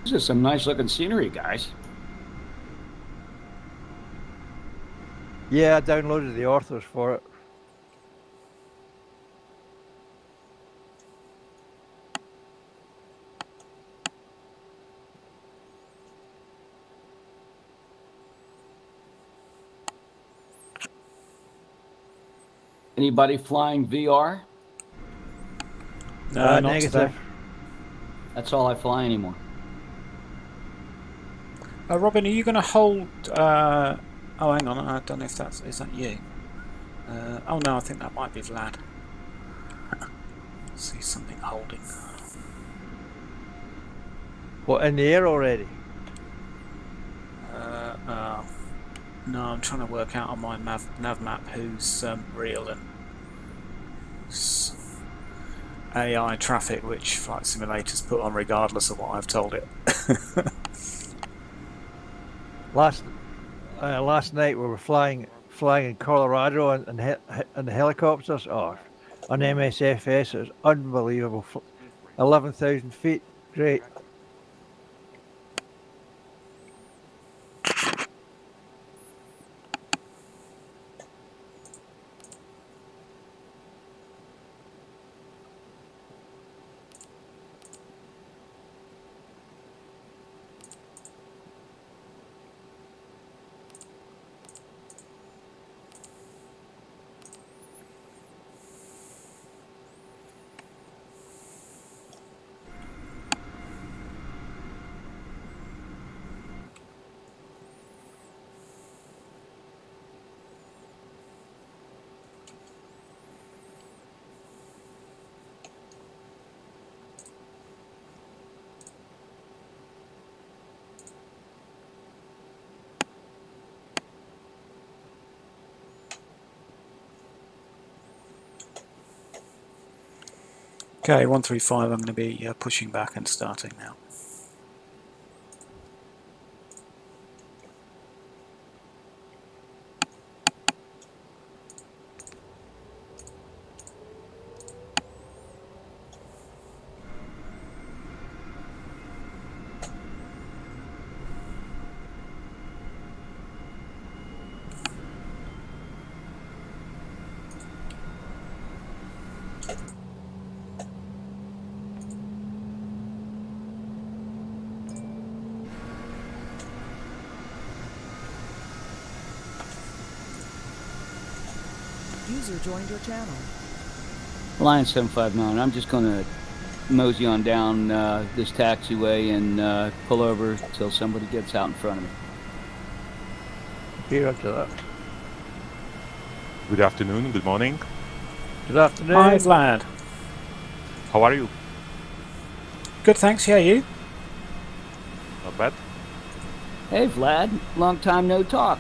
This is some nice looking scenery, guys. Yeah, I downloaded the authors for it. Anybody flying VR? No, not negative. today. That's all I fly anymore. Robin, are you going to hold... oh, hang on. I don't know if that's... Is that you? Oh, no, I think that might be Vlad. See something holding. What, in the air already? No, I'm trying to work out on my nav map who's real and AI traffic, which Flight Simulator's put on regardless of what I've told it. Last night we were flying in Colorado and the helicopters. Oh, on MSFS, it was unbelievable. 11,000 feet, great. Okay, 135, I'm going to be pushing back and starting now. User joined your channel. Lion 759. I'm just going to mosey on down this taxiway and pull over till somebody gets out in front of me. Here after that. Good afternoon, good morning. Good afternoon. Hi, Vlad. How are you? Good, thanks. Yeah, you? Not bad. Hey, Vlad. Long time no talk.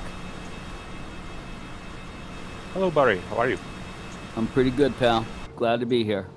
Hello, Barry. How are you? I'm pretty good, pal. Glad to be here.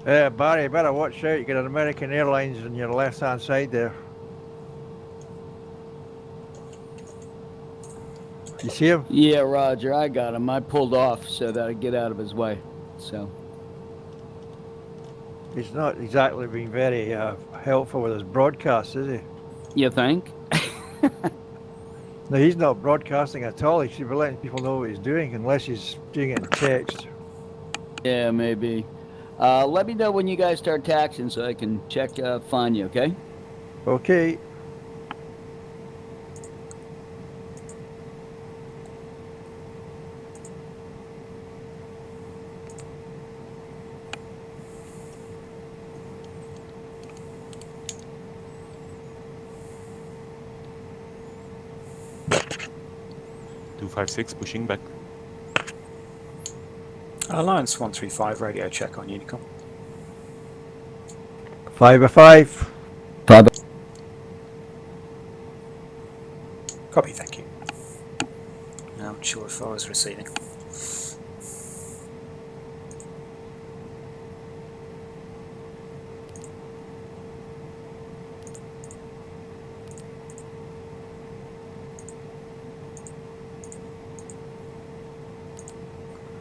Barry, better watch out. You got an American Airlines on your left-hand side there. You see him? Yeah, Roger, I got him. I pulled off so that I'd get out of his way. So, He's not exactly being very helpful with his broadcast, is he? you think? No, he's not broadcasting at all. He should be letting people know what he's doing, unless he's doing it in text. Yeah, maybe. Let me know when you guys start taxing so I can check, find you, okay? Okay. (256) pushing back. Alliance 135 radio check on Unicom. 5/5. Copy, thank you. I'm not sure if I was receiving.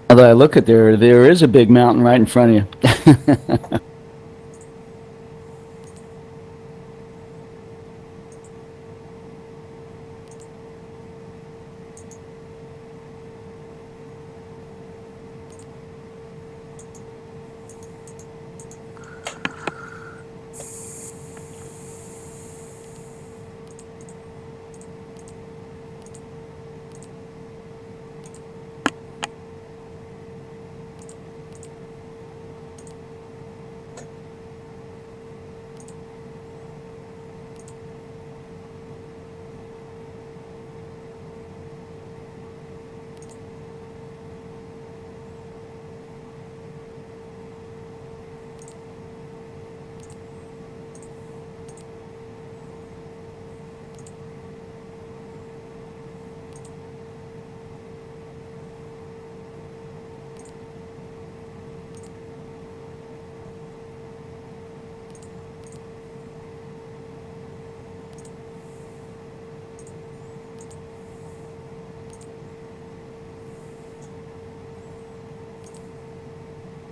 Although I look at there is a big mountain right in front of you.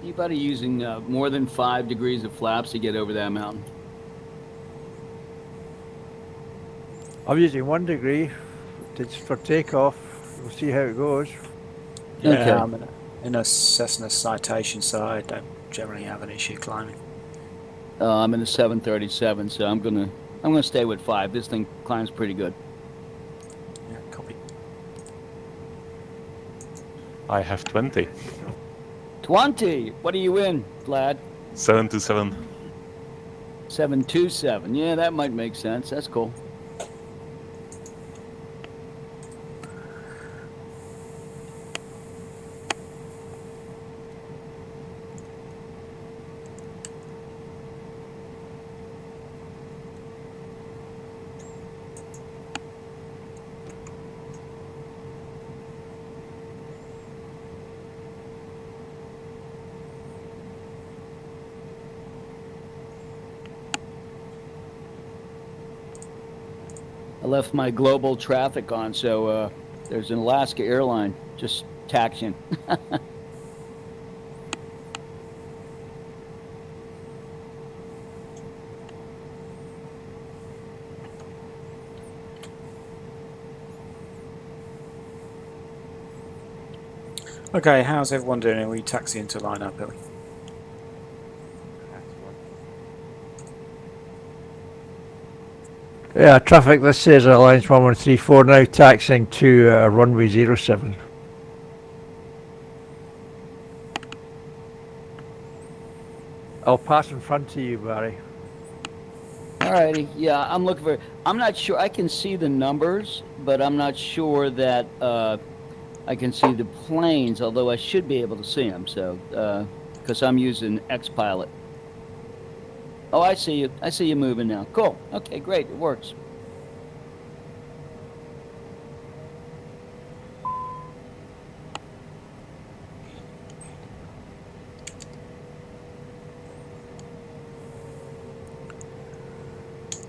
Anybody using more than 5 degrees of flaps to get over that mountain? I'm using 1 degree for takeoff. We'll see how it goes. Yeah, Okay. I'm in a Cessna citation, so I don't generally have an issue climbing. I'm in a 737, so I'm gonna stay with 5. This thing climbs pretty good. Yeah, copy. I have 20. 20. What are you in, Vlad? 727. 727. Yeah, that might make sense. That's cool. I left my global traffic on, so there's an Alaska airline just taxiing. Okay, how's everyone doing? Are we taxiing to line up, Billy? Yeah, traffic, this says Alliance 1134 now taxiing to runway 07. I'll pass in front of you, Barry. Alrighty, yeah, I'm looking for. I'm not sure. I can see the numbers, but I'm not sure that I can see the planes. Although I should be able to see them. So, because I'm using XPilot. Oh, I see you. I see you moving now. Cool. Okay, great. It works.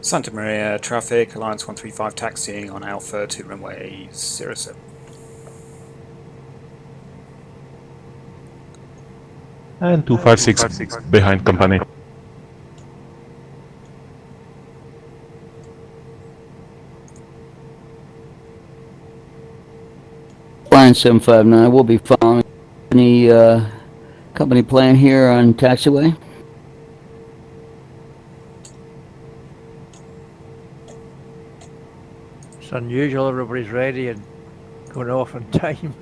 Santa Maria traffic, Alliance 135 taxiing on Alpha to runway 07. And 256 behind company. Line 759, we'll be following any company plan here on taxiway. It's unusual. Everybody's ready and going off on time.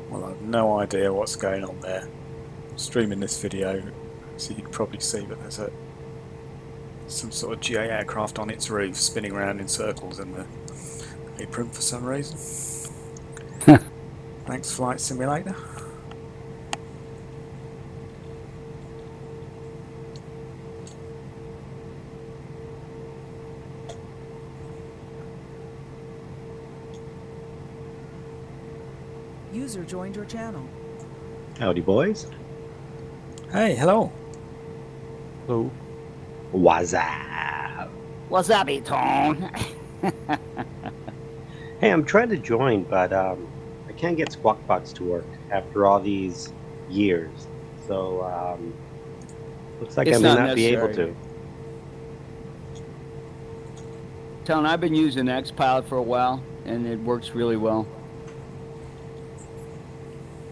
Well, I've no idea what's going on there. I'm streaming this video, so you can probably see that there's some sort of GA aircraft on its roof spinning around in circles in the apron for some reason. Thanks, Flight Simulator. User joined your channel. Howdy, boys. Hey, hello. Hello. What's up? Wasabi tone. Hey, I'm trying to join, but I can't get Squawk Box to work after all these years. So, looks like It's I may not not be able necessary. to. Tone, I've been using XPilot for a while, and it works really well.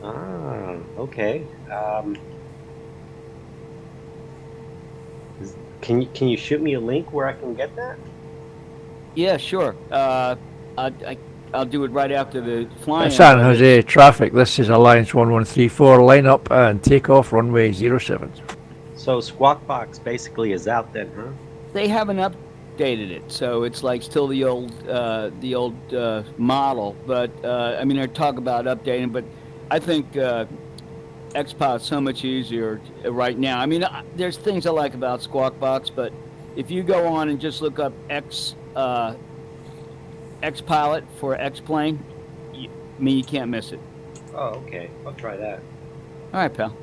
Ah, okay. Can you shoot me a link where I can get that? Yeah, sure. I'll do it right after the flying. San Jose traffic. This is Alliance 1134. Line up and take off runway 07. So Squawk Box basically is out then, huh? They haven't updated it, so it's like still the old model. But I mean, they talk about updating, but I think XPilot's so much easier right now. I mean, there's things I like about Squawk Box, but if you go on and just look up XPilot for X-Plane, I mean, you can't miss it. Oh, okay. I'll try that. All right, pal.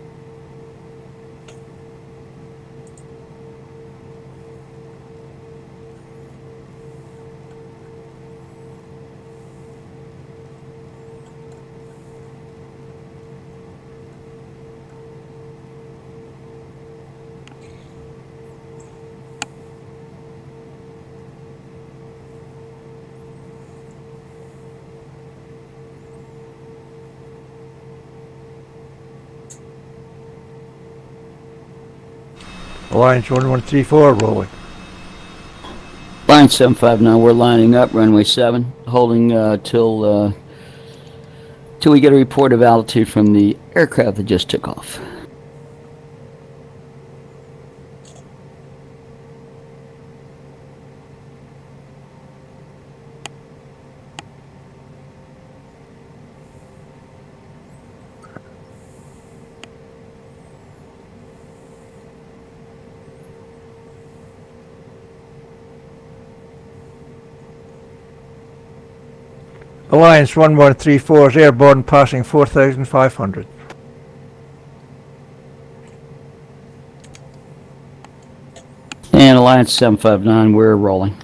Alliance 1134 rolling. Line 759, we're lining up, runway 7, holding till we get a report of altitude from the aircraft that just took off. Alliance 1134 is airborne passing 4,500. And Alliance 759, we're rolling.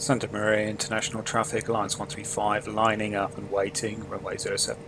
Santa Maria International traffic, Alliance 135, lining up and waiting, runway 07.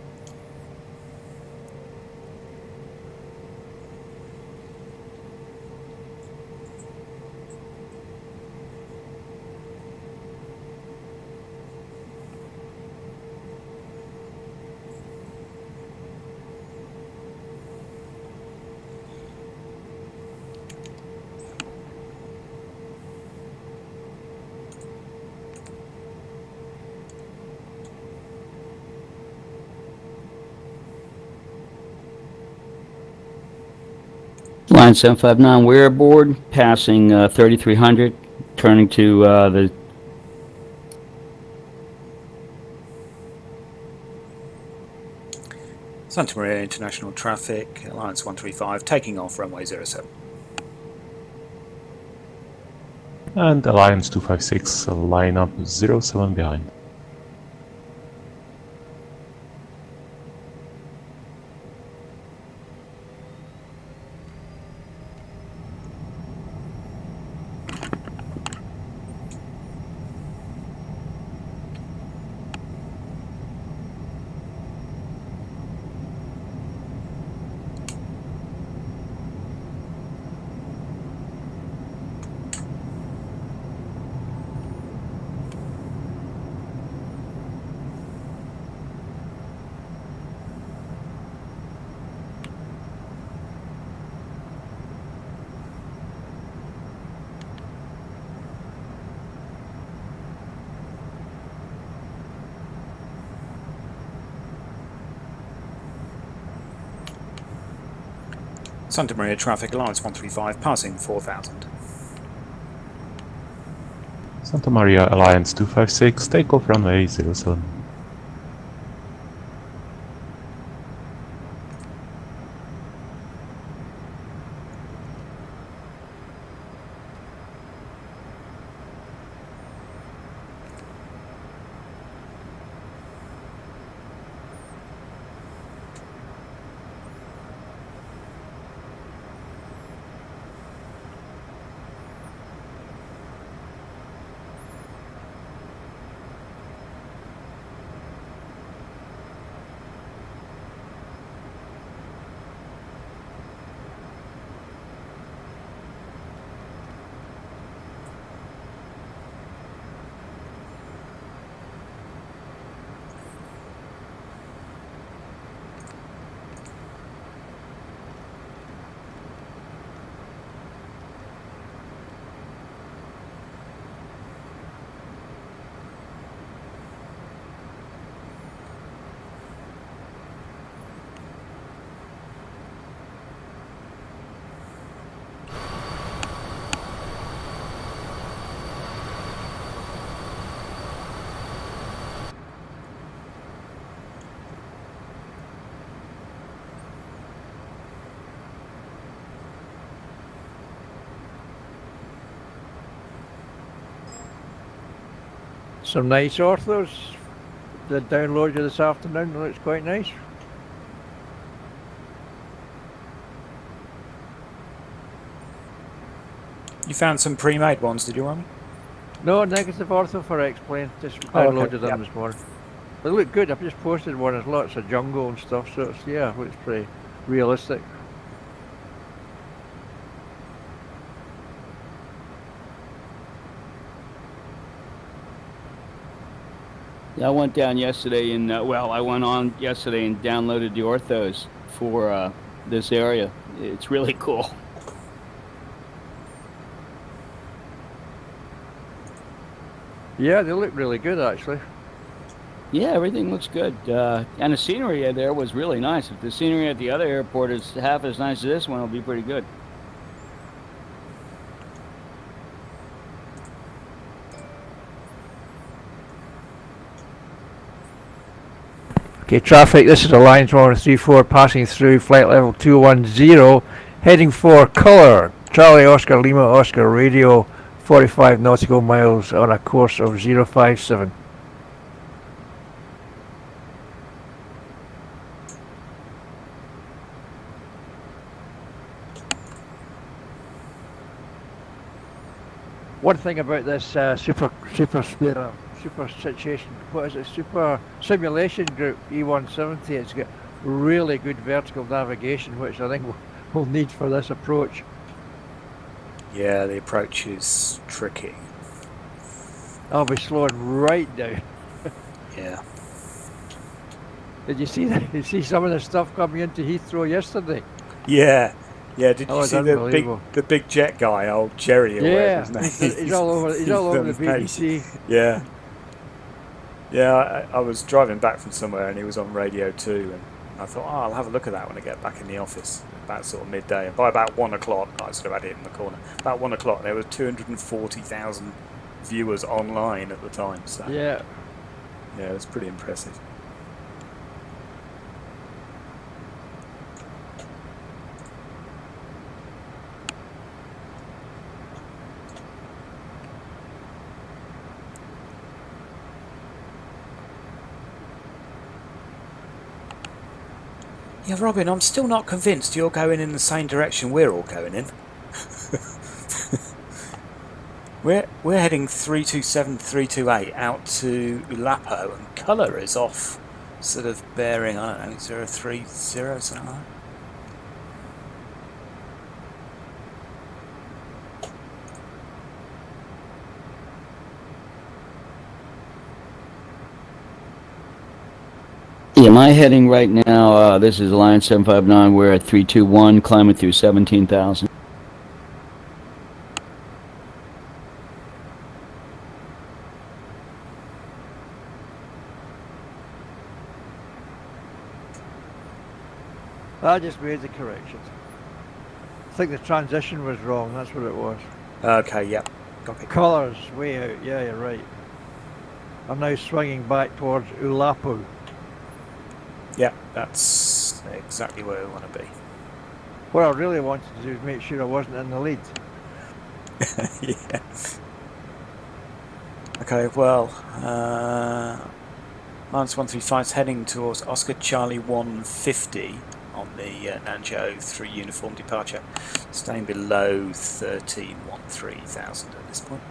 Line 759, we're aboard, passing 3,300, turning to the Santa Maria International traffic, Alliance 135, taking off runway 07. And Alliance 256, line up 07 behind. Santa Maria traffic, Alliance 135, passing 4,000. Santa Maria Alliance 256, take off runway 07. Some nice orthos that downloaded this afternoon. Looks quite nice. You found some pre-made ones, did you, Romy? No, negative ortho for X-Plane. Just Oh, okay. downloaded them Yep. this morning. They look good. I've just posted one. There's lots of jungle and stuff, so it's, yeah, looks pretty realistic. Yeah, I went down yesterday and I went on yesterday and downloaded the orthos for this area. It's really cool. Yeah, they look really good actually. Yeah, everything looks good. And the scenery there was really nice. If the scenery at the other airport is half as nice as this one, it'll be pretty good. Okay, traffic, this is Alliance 134 passing through flight level 210, heading for colour. Charlie Oscar Lima Oscar radio, 45 nautical miles on a course of 057. One thing about this super situation, what is it? Super simulation group E170. It's got really good vertical navigation, which I think we'll need for this approach. Yeah, the approach is tricky. I'll be slowing right down. Yeah. Did you see that? You see some of the stuff coming into Heathrow yesterday? Yeah. Yeah, did That you was see unbelievable. the big jet guy, old Jerry or whatever his name is? He's all over the amazing. BBC. Yeah. Yeah, I was driving back from somewhere and he was on radio too, and I thought, oh, I'll have a look at that when I get back in the office, about sort of midday. And by about 1 o'clock, I sort of had it in the corner. About 1 o'clock, there were 240,000 viewers online at the time. So Yeah. yeah, it was pretty impressive. Yeah, Robin, I'm still not convinced you're going in the same direction we're all going in. We're heading 327, 328 out to Ulapo, and colour is off, sort of bearing, I don't know, 030, something like that. Yeah, my heading right now, this is Alliance 759, we're at 321, climbing through 17,000. I just made the corrections. I think the transition was wrong, that's what it was. Okay, yep, copy. Colours way out, yeah, you're right. I'm now swinging back towards Ulapo. Yeah, that's exactly where we want to be. What I really wanted to do is make sure I wasn't in the lead. Yeah. Okay, well, Lance 135 is heading towards Oscar Charlie 150 on the Nanjo 3 uniform departure, staying below 13,000 at this point.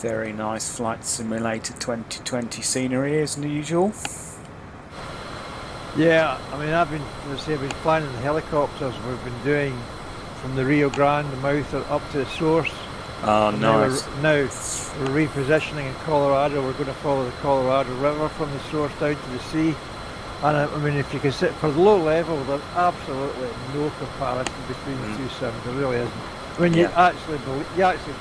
Very nice Flight Simulator 2020 scenery as usual. Yeah, I mean, I've been flying in the helicopters we've been doing from the Rio Grande, the mouth, up to the source. Oh, And nice. Now we're repositioning in Colorado. We're going to follow the Colorado River from the source down to the sea. And I mean, if you can sit for low level, there's absolutely no comparison between the two sims. There really isn't. When you actually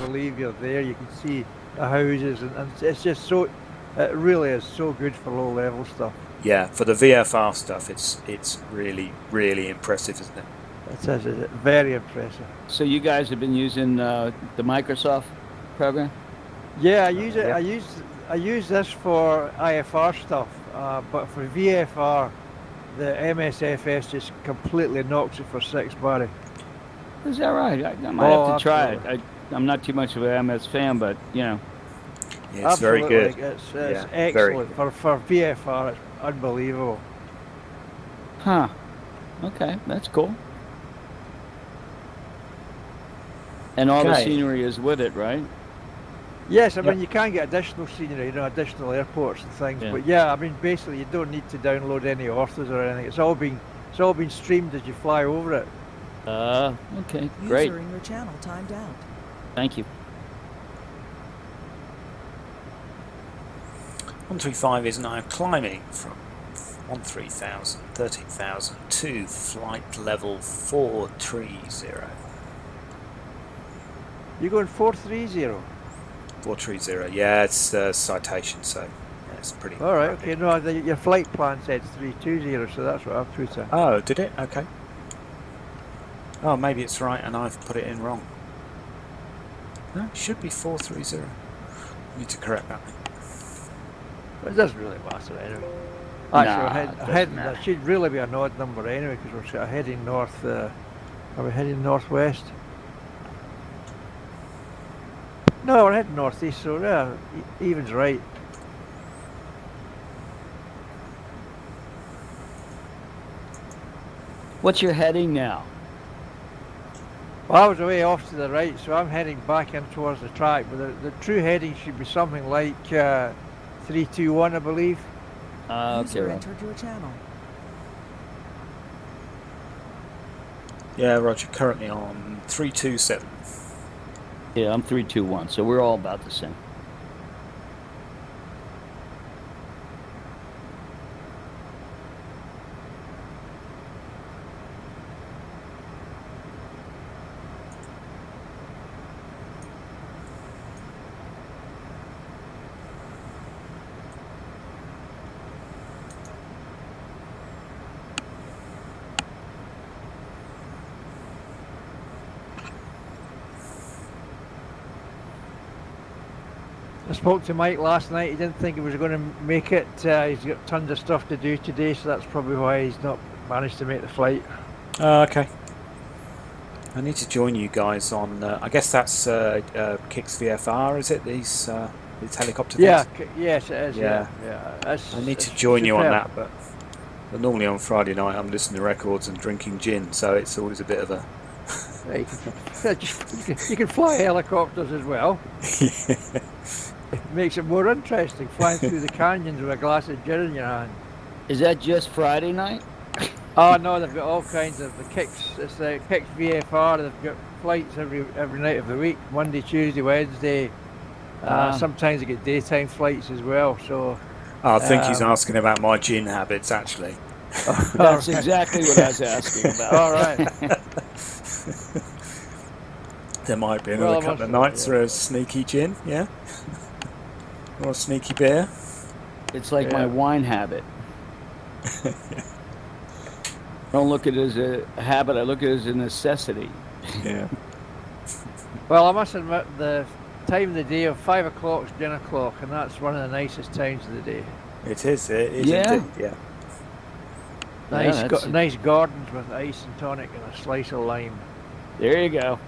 believe you're there, you can see the houses, and it's just so. It really is so good for low level stuff. Yeah, for the VFR stuff, it's really, really impressive, isn't it? It is. It's very impressive. So you guys have been using the Microsoft program? Yeah, I use it. Yeah. I use this for IFR stuff, but for VFR, the MSFS just completely knocks it for 6, Barry. Is that right? I might have to try absolutely. it. I'm not too much of an MS fan, but you know. Yeah, it's very good. It's Yeah, excellent for VFR. It's unbelievable. Huh. Okay, that's cool. And all the Okay. scenery is with it, right? Yes, I mean you can get additional scenery, additional airports and things. Yeah. But yeah, I mean basically you don't need to download any authors or anything. It's all been streamed as you fly over it. Okay, great. User in your channel timed out. Thank you. 135 is now climbing from 13,000 to flight level 430. You're going 430. 430, yeah, it's citation, so yeah, it's pretty. All right, rapid. okay. No, your flight plan said 320, so that's what I've put in. Oh, did it? Okay. Oh, maybe it's right and I've put it in wrong. No, it should be 430. Need to correct that. But it doesn't really matter anyway. Nah, Actually, it doesn't heading, matter. there should really be an odd number anyway, because we're sort of heading north. Are we heading northwest? No, we're heading northeast, so yeah, even's right. What's your heading now? Well, I was away off to the right, so I'm heading back in towards the track, but the true heading should be something like 321, I believe. Okay. User Right. entered your channel. Yeah, Roger. Currently on 327. Yeah, I'm 321, so we're all about the same. I spoke to Mike last night. He didn't think he was going to make it. He's got tons of stuff to do today, so that's probably why he's not managed to make the flight. Okay. I need to join you guys on. I guess that's Kix VFR, is it? These helicopter things? Yeah, yes, it is. Yeah. That's, I need to it's join you on superb. that, but normally on Friday night I'm listening to records and drinking gin, so it's always a bit of a. Yeah, you can fly helicopters as well. It makes it more interesting, flying through the canyons with a glass of gin in your hand. Is that just Friday night? Oh no, they've got all kinds of the Kicks. It's the Kicks VFR. They've got flights every night of the week, Monday, Tuesday, Wednesday. Sometimes they get daytime flights as well. So I think he's asking about my gin habits, actually. That's exactly what I was asking about. all right. There might be Well, another couple of nights for a sneaky gin, yeah? Or a sneaky beer. It's like my Yeah. wine habit. I don't look at it as a habit, I look at it as a necessity. Yeah. Well, I must admit, the time of the day of 5 o'clock is dinner o'clock, and that's one of the nicest times of the day. It is, indeed, yeah. Yeah, that's it. Nice gardens with ice and tonic and a slice of lime. There you go.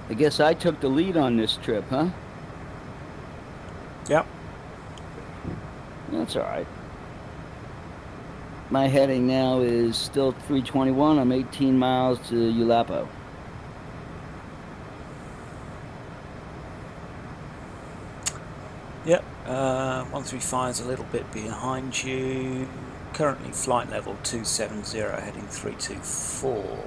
I guess I took the lead on this trip, huh? Yep. That's all right. My heading now is still 321. I'm 18 miles to Ulapo. Yep. 135 is a little bit behind you. Currently flight level 270, heading 324.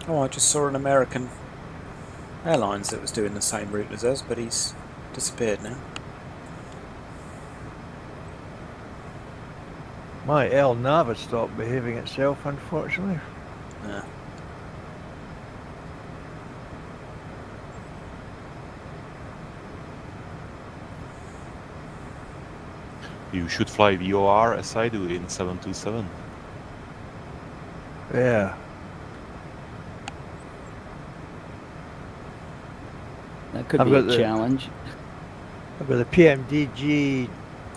Oh, I just saw an American Airlines that was doing the same route as us, but he's disappeared now. My L nav has stopped behaving itself, unfortunately. Yeah. You should fly VOR as I do in 727. Yeah. That could I've be a got the- challenge. I've got the PMDG,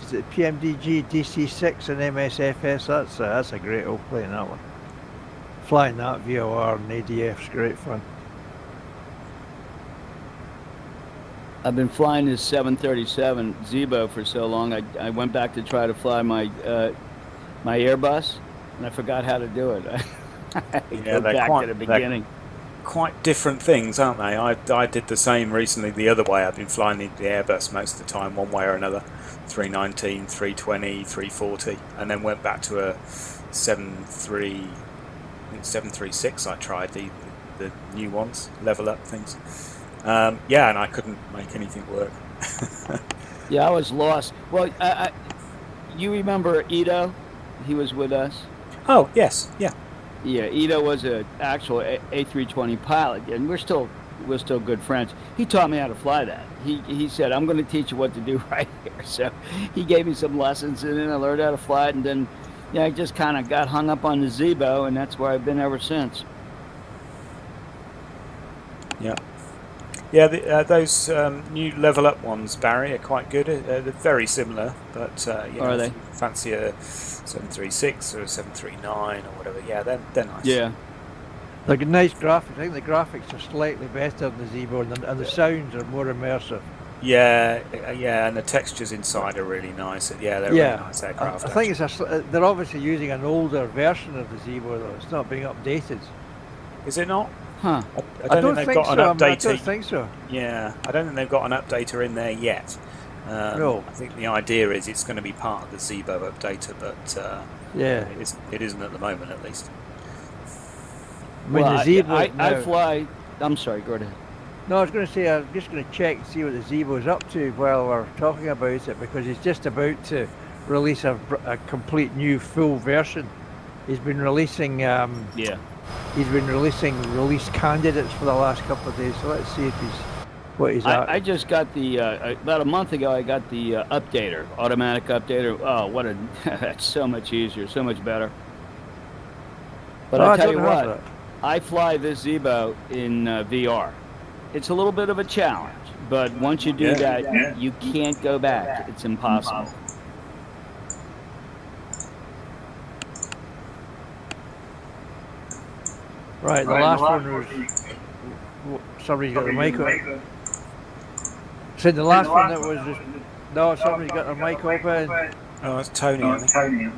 is it PMDG DC6 and MSFS? That's a great old plane, that one. Flying that VOR and ADF's great fun. I've been flying this 737 Zebo for so long. I went back to try to fly my my Airbus, and I forgot how to do it. I Yeah, go they're back quite- to the they're- beginning. quite different things, aren't they? I did the same recently the other way. I've been flying the Airbus most of the time, one way or another. 319, 320, 340, and then went back to a 736. I tried the new ones, level up things. Yeah, and I couldn't make anything work. Yeah, I was lost. Well, you remember Ito? He was with us. Oh yes, yeah. Yeah, Ito was an actual A320 pilot, and we're still good friends. He taught me how to fly that. He said, "I'm going to teach you what to do right here." So he gave me some lessons, and then I learned how to fly it. And then, yeah, I just kind of got hung up on the Zebo, and that's where I've been ever since. Yeah. Yeah, those new level up ones, Barry, are quite good. They're very similar, but you know, Are they? if you fancy a 736 or a 739 or whatever, yeah, they're nice. Yeah. They're got nice graphics. I think the graphics are slightly better than the Zebo, and the sounds are more immersive. Yeah, yeah, and the textures inside are really nice. Yeah, they're really nice aircraft. I think they're obviously using an older version of the Zebo, though. It's not being updated. Is it not? Huh. I don't think they've got an updater. I don't think so. Yeah, I don't think they've got an updater in there yet. No. I think the idea is it's going to be part of the Zebo updater, but Yeah. it isn't at the moment, at least. I mean, Well, the Zebo. I now- fly. I'm sorry. Go ahead. No, I was going to say, I'm just going to check and see what the Zebo's up to while we're talking about it, because he's just about to release a complete new full version. He's been releasing Yeah. release candidates for the last couple of days. So let's see if what he's at. I just got the about a month ago. I got the updater, automatic updater. Oh, that's so much easier, so much better. But I'll tell you what, I fly this Zebo in VR. It's a little bit of a challenge, but once you do that, you can't go back. It's impossible. Right, the last one was somebody's got the mic on. Said the last one that was just, no, somebody's got their mic open. Oh, it's Tony, I think.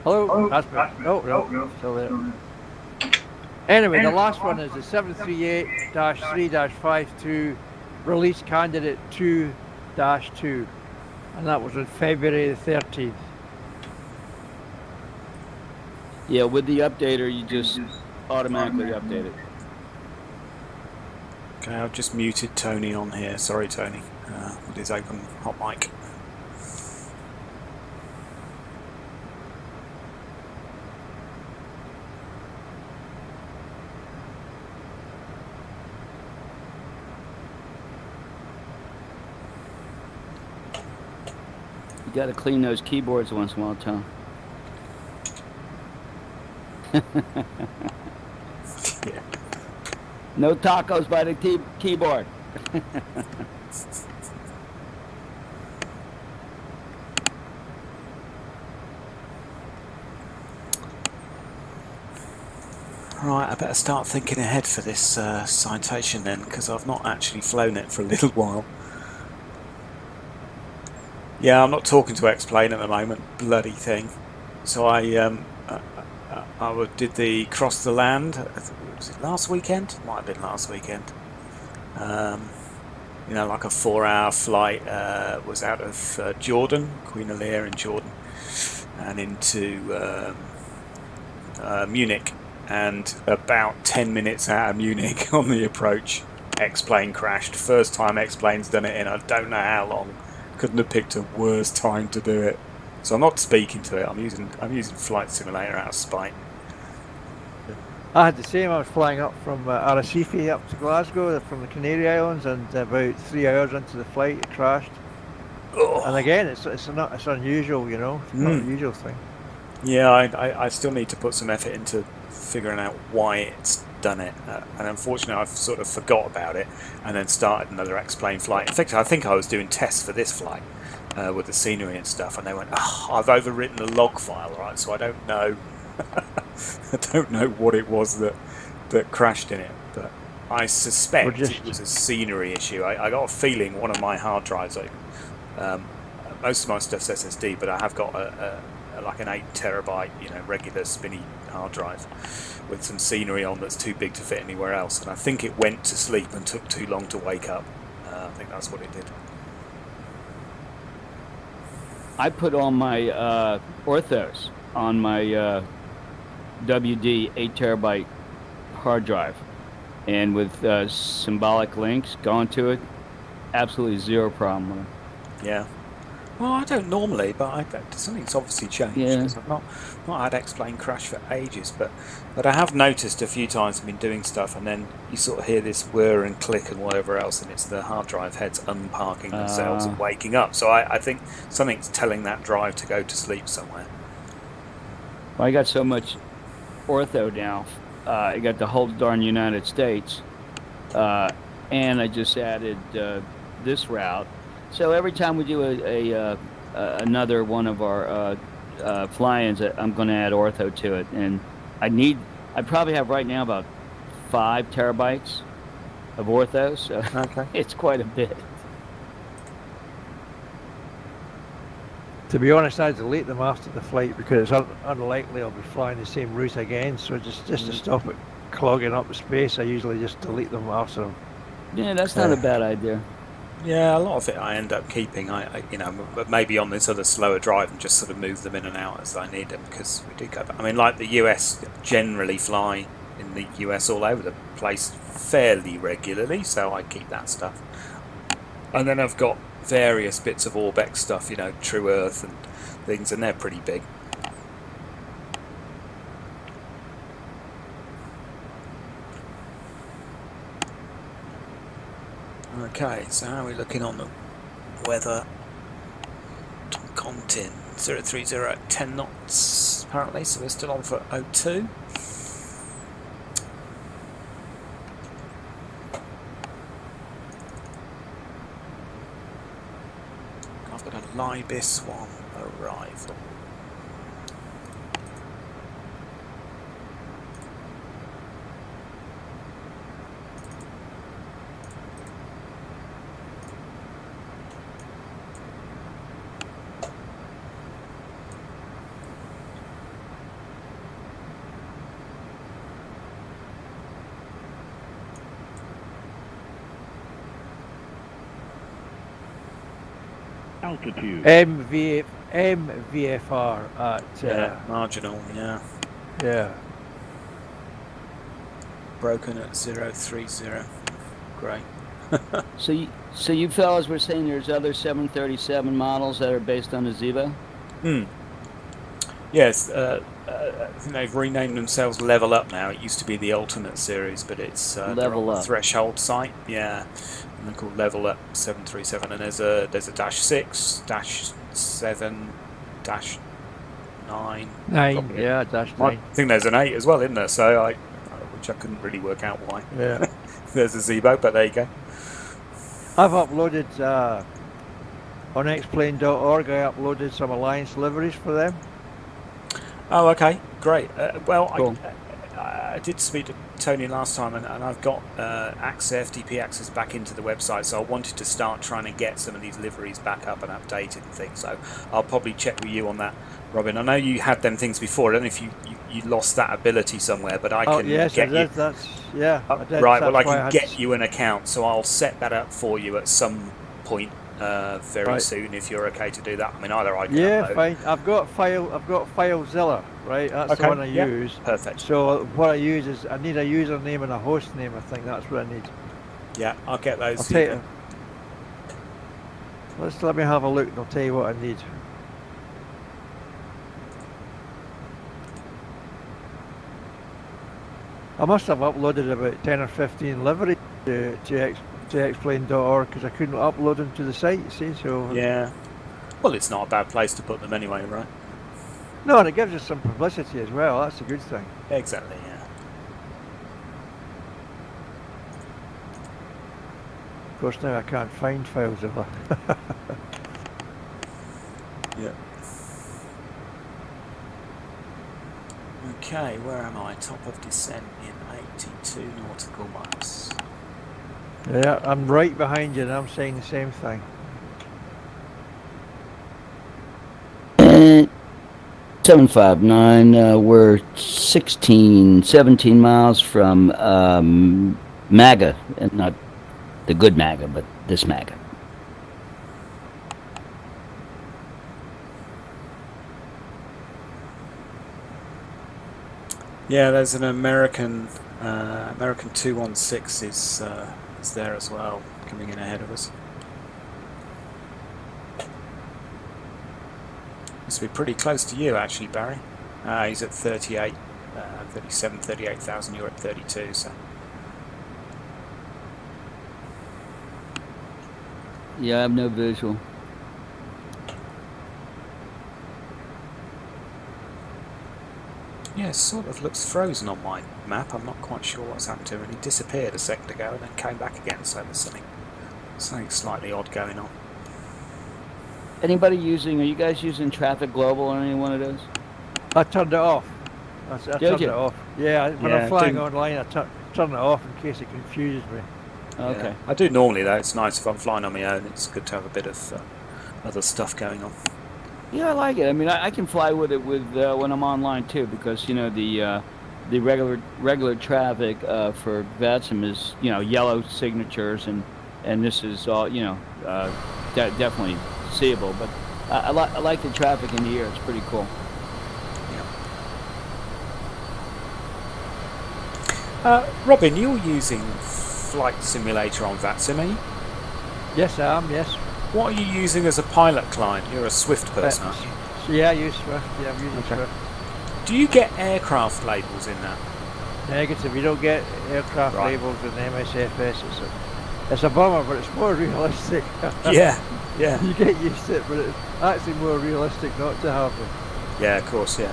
Hello? That's me. No, still there. Anyway, the last one is the 738-3-52 release candidate 2-2, and that was on February the 13th. Yeah, with the updater, you just automatically update it. Okay, I've just muted Tony on here. Sorry, Tony, with his open hot mic. You got to clean those keyboards once in a while, Tom. Yeah. No tacos by the keyboard. Right, I better start thinking ahead for this citation then, because I've not actually flown it for a little while. Yeah, I'm not talking to X-Plane at the moment, bloody thing. So I did the cross the land. Was it last weekend? Might have been last weekend. You know, like a 4-hour flight. Was out of Jordan, Queen Alia in Jordan, and into Munich. And about 10 minutes out of Munich on the approach, X-Plane crashed. First time X-Plane's done it in I don't know how long. Couldn't have picked a worse time to do it. So I'm not speaking to it. I'm using Flight Simulator out of spite. I had the same. I was flying up from Arrecife up to Glasgow from the Canary Islands, and about 3 hours into the flight it crashed. Oh. And again, it's unusual, you know. It's not a usual thing. Yeah, I still need to put some effort into figuring out why it's done it, and unfortunately I've sort of forgot about it and then started another X-Plane flight. In fact, I think I was doing tests for this flight with the scenery and stuff, and they went, "Oh, I've overwritten the log file, right? So I don't know, I don't know what it was that crashed in it, but I suspect it was a scenery issue. I got a feeling one of my hard drives, most of my stuff's SSD, but I have got a like an 8 terabyte, regular spinny hard drive with some scenery on that's too big to fit anywhere else. And I think it went to sleep and took too long to wake up. I think that's what it did. I put on my orthos on my WD 8 terabyte hard drive, and with symbolic links going to it, absolutely zero problem with it. Yeah. Well, I don't normally, but something's obviously changed. Yeah. 'Cause I've not had X-Plane crash for ages, but I have noticed a few times I've been doing stuff, and then you sort of hear this whir and click and whatever else, and it's the hard drive heads unparking themselves and waking up. So I think something's telling that drive to go to sleep somewhere. Well, I got so much ortho now. I got the whole darn United States, and I just added this route. So every time we do another one of our fly-ins, I'm going to add ortho to it, and I probably have right now about 5 terabytes of ortho, so Okay. it's quite a bit. To be honest, I delete them after the flight because it's unlikely I'll be flying the same route again. So just to stop it clogging up the space, I usually just delete them after. Yeah, that's not a bad idea. Yeah, a lot of it I end up keeping. But maybe on this other slower drive and just sort of move them in and out as I need them, because we do go back. I mean, like the US generally fly in the US all over the place fairly regularly, so I keep that stuff. And then I've got various bits of Orbex stuff, True Earth and things, and they're pretty big. Okay, so how are we looking on the weather? Toncontin 030 at 10 knots apparently, so we're still on for 02. I've got a Libis one arrival. Altitude. MVFR at Marginal, yeah. yeah. Broken at 030. Great. So you fellas were saying there's other 737 models that are based on the Zibo? Yes, I think they've renamed themselves Level Up now. It used to be the Alternate Series, but it's Level on the Up. Threshold site. Yeah, and they're called Level Up 737, and there's a -6, -7, -9. Nine, yeah, dash I 9. think there's an 8 as well, isn't there? So which I couldn't really work out why. Yeah. There's a Zibo, but there you go. I've uploaded on xplane.org. I uploaded some Alliance liveries for them. Oh, okay, great. Well, Cool. I did speak to Tony last time, and I've got FTP access back into the website, so I wanted to start trying to get some of these liveries back up and updated and things. So I'll probably check with you on that, Robin. I know you had them things before. I don't know if you lost that ability somewhere, but I can yes, get I did. you. That's yeah. I did. Right, well, I That's why can had get you an account, so I'll set that up for you at some point very Right. soon, if you're okay to do that. I mean, either I can Yeah, upload. fine. I've got FileZilla, right? That's Okay, the one I yeah. use. Perfect. So what I use is I need a username and a host name. I think that's what I need. Yeah, I'll get those. I'll for you take then. Let me have a look and I'll tell you what I need. I must have uploaded about 10 or 15 liveries to xplane.org because I couldn't upload them to the site, you see, so... Yeah. Well, it's not a bad place to put them anyway, right? No, and it gives us some publicity as well, that's a good thing. Exactly, yeah. Of course, now I can't find FileZilla. Yeah. Okay, where am I? Top of descent in 82 nautical miles. Yeah, I'm right behind you and I'm saying the same thing. 759. We're 17 miles from MAGA, and not the good MAGA, but this MAGA. Yeah, there's an American 216 is there as well, coming in ahead of us. Must be pretty close to you actually, Barry. He's at 38, 37, 38,000. You're at 32, so. Yeah, I have no visual. Yeah, it sort of looks frozen on my map. I'm not quite sure what's happened to him. He disappeared a second ago and then came back again, so there's something slightly odd going on. Are you guys using Traffic Global on any one of those? I turned it off. I turned you? it off. Yeah, when Yeah, I'm flying didn't- online, I turn it off in case it confuses me. Okay. Yeah. I do normally though. It's nice if I'm flying on my own. It's good to have a bit of other stuff going on. Yeah, I like it. I mean, I can fly with it when I'm online too, because the regular traffic for VATSIM is yellow signatures, and this is all definitely seeable. But I like the traffic in the air. It's pretty cool. Robin, you're using Flight Simulator on VATSIM, are you? Yes, I am. Yes. What are you using as a pilot client? You're a Swift person, aren't you? So yeah, I use Swift. Yeah, I'm using Swift. Do you get aircraft labels in that? Negative. You don't get aircraft Right. labels in MSFS. It's a bummer, but it's more realistic. Yeah. You get used to it, but it's actually more realistic not to have them. Yeah, of course, yeah.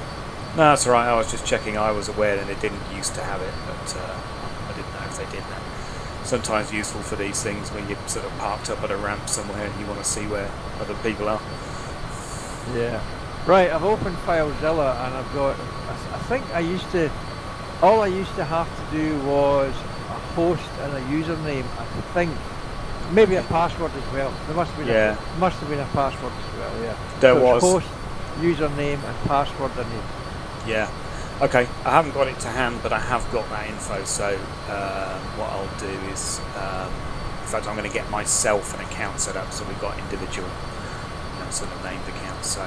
No, that's all right. I was just checking. I was aware that they didn't used to have it, but I didn't know if they did now. Sometimes useful for these things when you're sort of parked up at a ramp somewhere and you want to see where other people are. Yeah. Right, I've opened FileZilla and I've got, I think all I used to have to do was a host and a username, I think. Maybe a password as well. There must have been, must have been a password as well, yeah. There So was. it's host, username and password I need. Yeah. Okay, I haven't got it to hand, but I have got that info, so what I'll do is, in fact, I'm going to get myself an account set up so we've got individual sort of named accounts, so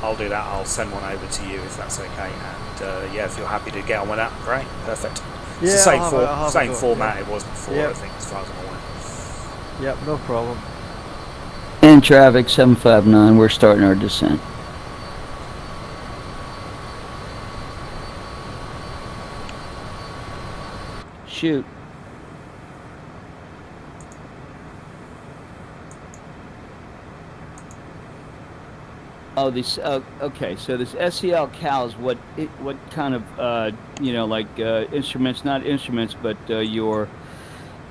I'll do that. I'll send one over to you if that's okay, and yeah, if you're happy to get on with that, great, perfect. Yeah, It's the I'll same have a go, format yeah. it was before, Yep. I think, as far as I'm aware. Yep, no problem. And traffic 759. We're starting our descent. Shoot. Oh, this. Okay, so this SEL Cal is what kind of instruments? Not instruments, but your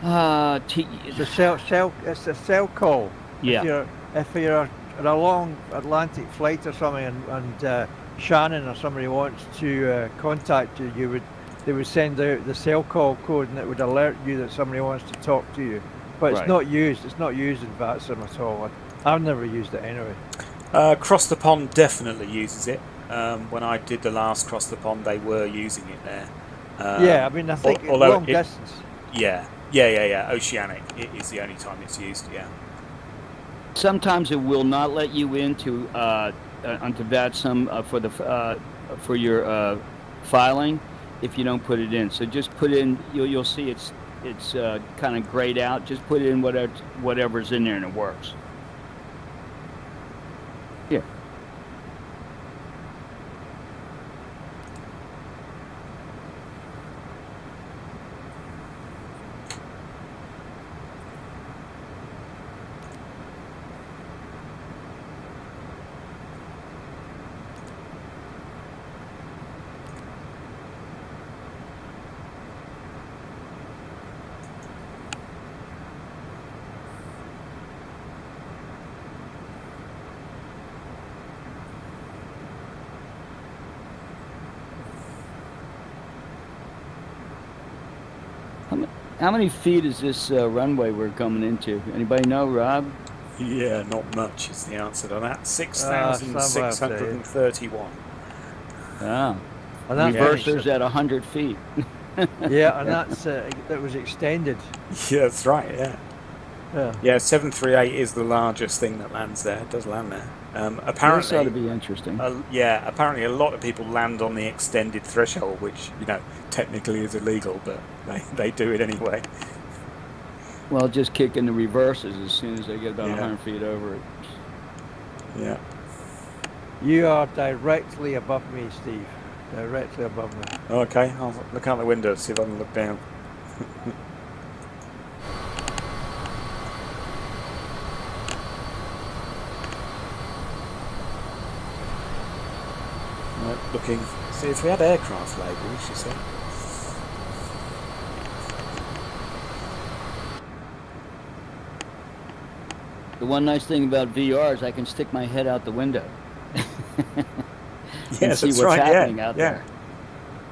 It's a cell call. Yeah. If you're on a long Atlantic flight or something, and Shannon or somebody wants to contact you, they would send out the cell call code, and it would alert you that somebody wants to talk to you. But Right. it's not used. It's not used in VATSIM at all. I've never used it anyway. Cross the Pond definitely uses it. When I did the last Cross the Pond, they were using it there. Yeah, I mean, I think although long distance. Yeah. Oceanic is the only time it's used. Yeah. Sometimes it will not let you into onto VATSIM for your filing if you don't put it in. So just put in. You'll see it's kind of grayed out. Just put in whatever's in there and it works. Yeah. How many feet is this runway we're coming into? Anybody know, Rob? Yeah, not much is the answer to that. Somewhere 6,631. Ah, And that reversers at 100 feet. yeah, and that was extended. Yeah, that's right. Yeah. Yeah. Yeah, 738 is the largest thing that lands there. It does land there. This ought to Apparently, be interesting. apparently a lot of people land on the extended threshold, which, technically is illegal, but they do it anyway. Well, just kick in the reverses as soon as they get about Yeah. 100 feet over it. Yeah. You are directly above me, Steve. Directly above me. Okay, I'll look out the window, see if I can look down. Looking, see if we had aircraft labels, you see. The one nice thing about VR is I can stick my head out the window and Yes, see that's what's right, happening yeah, out yeah. there.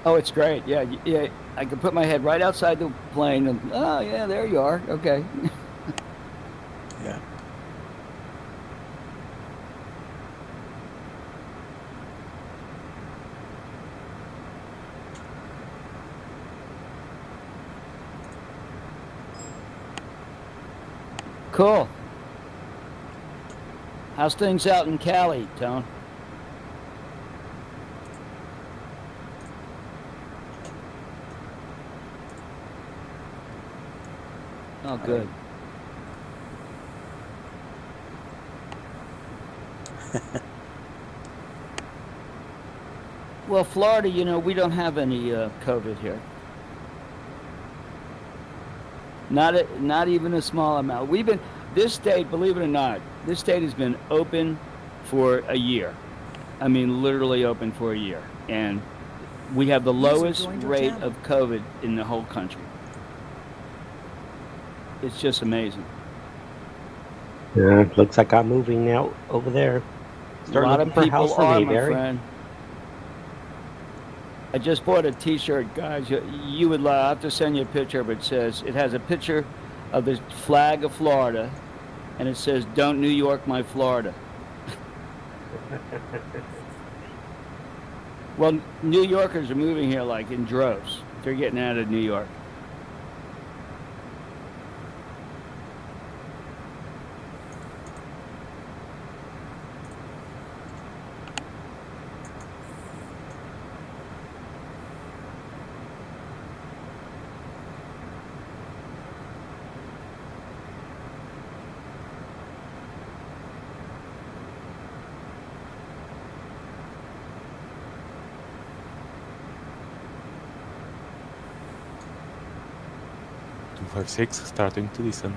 Oh, it's great. Yeah, yeah. I can put my head right outside the plane and, oh, yeah, there you are. Okay. Yeah. Cool. How's things out in Cali, Tone? Oh, good. Well, Florida, we don't have any COVID here. Not even a small amount. This state, believe it or not, this state has been open for a year. I mean, literally open for a year. And we have the lowest rate of COVID in the whole country. It's just amazing. Yeah, looks like I'm moving now over there. A lot of looking for a house people for are, me, my Barry. friend. I just bought a T-shirt, guys. You would love. I have to send you a picture, but it has a picture of the flag of Florida, and it says, "Don't New York my Florida." Well, New Yorkers are moving here like in droves. They're getting out of New York. .256 starting to descend.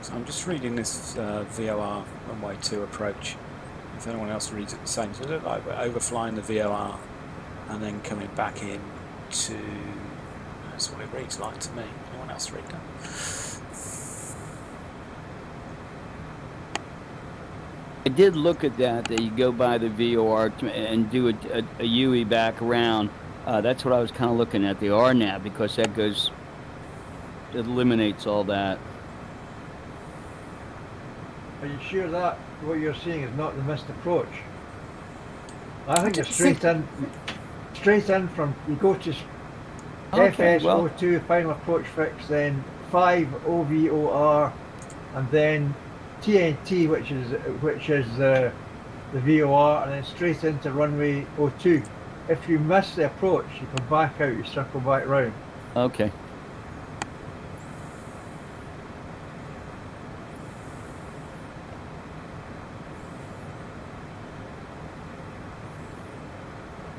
So I'm just reading this VOR runway 2 approach. If anyone else reads it the same, so it looks like we're overflying the VOR and then coming back in to. That's what it reads like to me. Anyone else read that? I did look at that you go by the VOR and do a UE back around. That's what I was kind of looking at, the RNAV, because it eliminates all that. Are you sure that what you're seeing is not the missed approach? I think you're straight in from, you go to Okay, FS02, final approach fix, then 5 OVOR, and then TNT, which is the VOR, and then straight into runway 02. If you miss the approach, you come back out, you circle back round. Okay.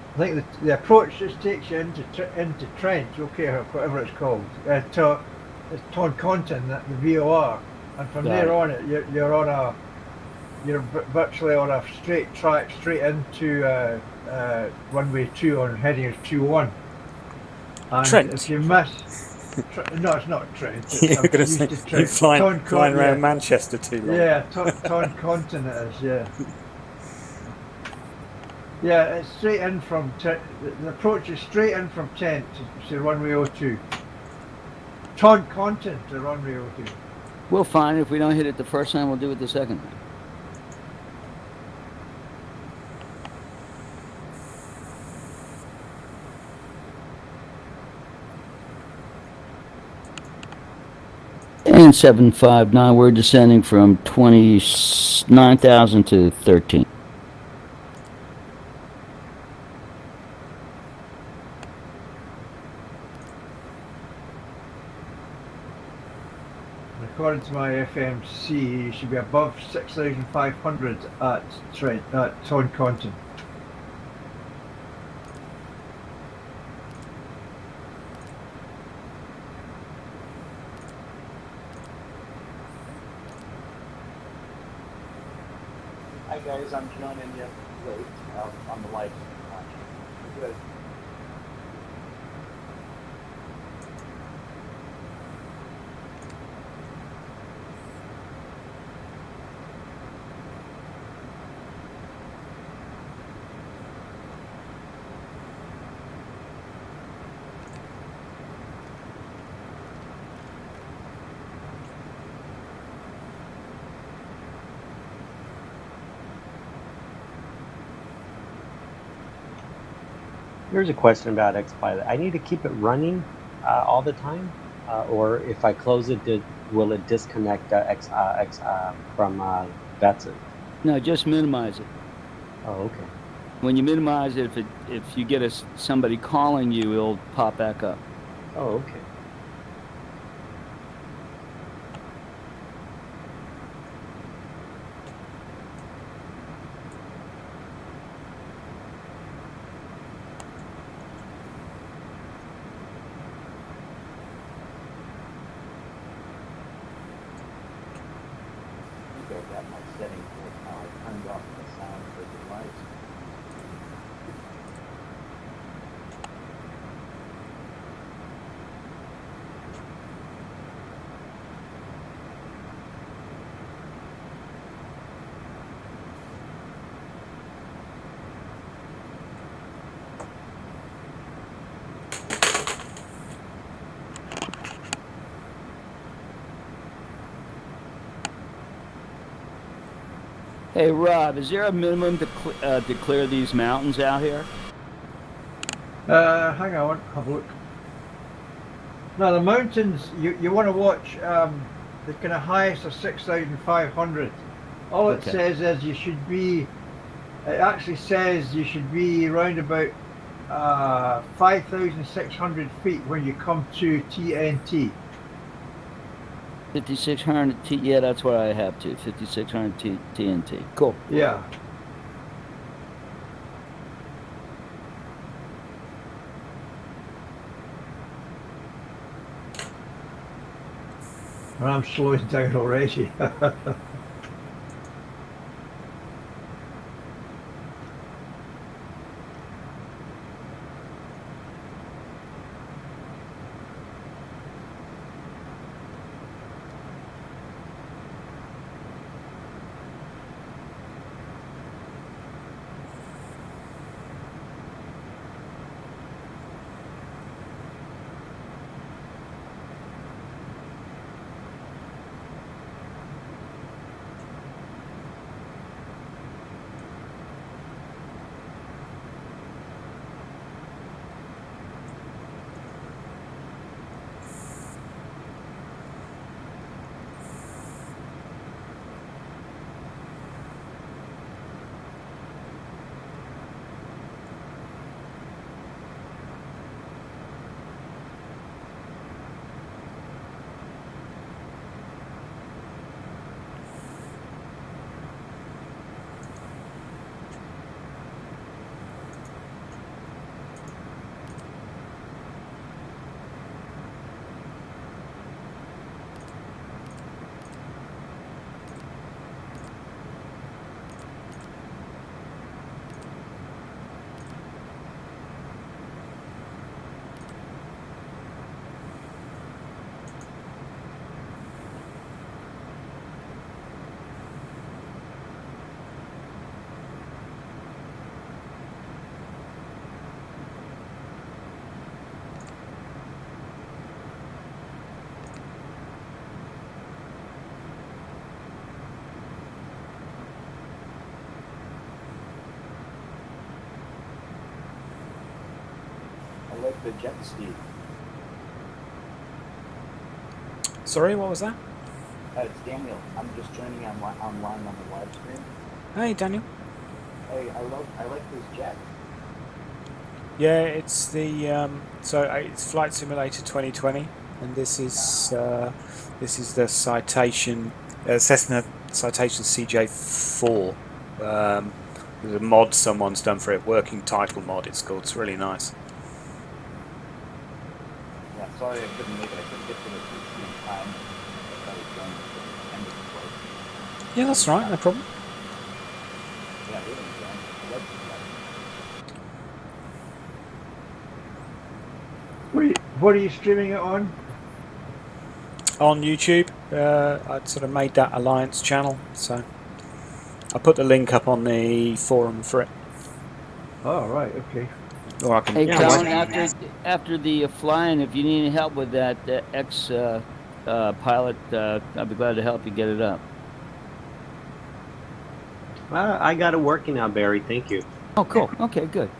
I think the approach just takes you into trench, okay, or whatever it's called, it's Toncontin, the VOR, and from Got there it. on, you're on you're virtually on a straight track straight into runway 2 on heading of 21. And Trent. if you miss, no, it's not Trent. It's, You're I'm going to used say to you're Trent. flying around Yeah. Manchester too long. Yeah, Toncontin it is, yeah. Yeah, it's straight in from, the approach is straight in from Tent to runway 02. Toncontin to runway 02. We'll find it. If we don't hit it the first time, we'll do it the second time. And 759, we're descending from 29,000 to 13. According to my FMC, you should be above 6,500 at Toncontin. Hi guys, I'm joining you late on the live watch. Good. Here's a question about Xpilot. I need to keep it running all the time, or if I close it, will it disconnect from Betson? No, just minimize it. Oh, okay. When you minimize it, if you get somebody calling you, it'll pop back up. Oh, okay. I think I've got my setting for how I turned off the sound for the device. Hey, Rob, is there a minimum to clear these mountains out here? Hang on, have a look. Now the mountains, you want to watch the kind of highest of 6,500. All it Okay. says is you should be, it actually says you should be around about 5,600 feet when you come to TNT. 5,600 T. Yeah, that's what I have too. 5,600 TNT. Cool. Yeah. And I'm slowing down already. like the jet speed. Sorry, what was that? It's Daniel. I'm just joining online on the live stream. Hey, Daniel. Hey, I like this jet. Yeah, it's the it's Flight Simulator 2020, and this is the citation Cessna Citation CJ4. There's a mod someone's done for it, working title mod. It's called. It's really nice. Yeah, sorry I couldn't make it. I couldn't get to the PC in time. I was done at the end of the flight. Yeah, that's right. No problem. Yeah, really, John. I like this jet. What are you streaming it on? On YouTube, I'd sort of made that Alliance channel, so I put the link up on the forum for it. Oh, right, okay. Or I can. Hey, Yeah, Colin, what- after the flying, if you need any help with that ex pilot, I'd be glad to help you get it up. I got it working now, Barry. Thank you. Oh, cool. Okay, good.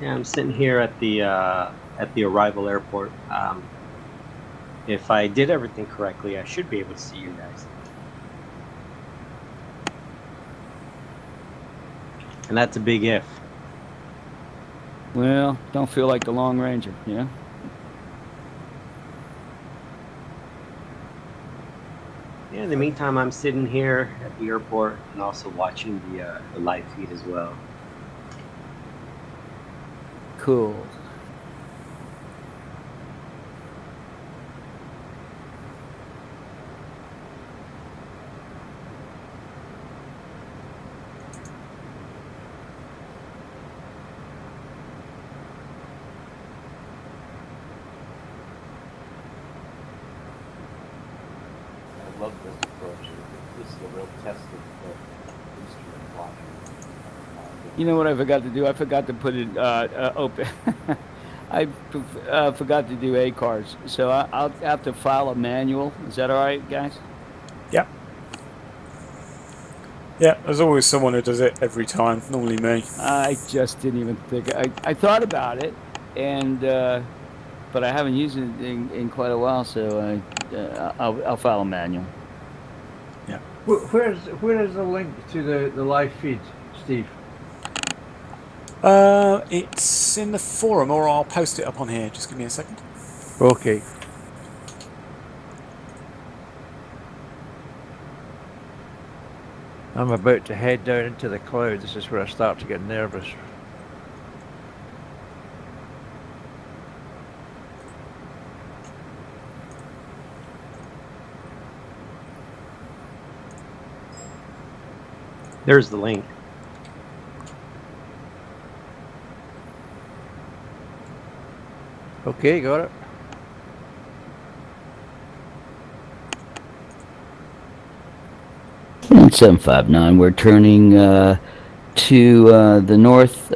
Yeah, I'm sitting here at the arrival airport. If I did everything correctly, I should be able to see you guys. And that's a big if. Well, don't feel like the Long Ranger, you know? Yeah, in the meantime, I'm sitting here at the airport and also watching the live feed as well. Cool. I love this approach. This is a real test of the instrument blocking. You know what I forgot to do? I forgot to put it open. I forgot to do ACARS, so I'll have to file a manual. Is that all right, guys? Yeah. Yeah, there's always someone who does it every time. Normally me. I just didn't even think. I thought about it, and but I haven't used it in quite a while, so I'll file a manual. Yeah. Where is the link to the live feed, Steve? It's in the forum, or I'll post it up on here. Just give me a second. Okay. I'm about to head down into the cloud. This is where I start to get nervous. There's the link. Okay, got it. And 759. We're turning to the north.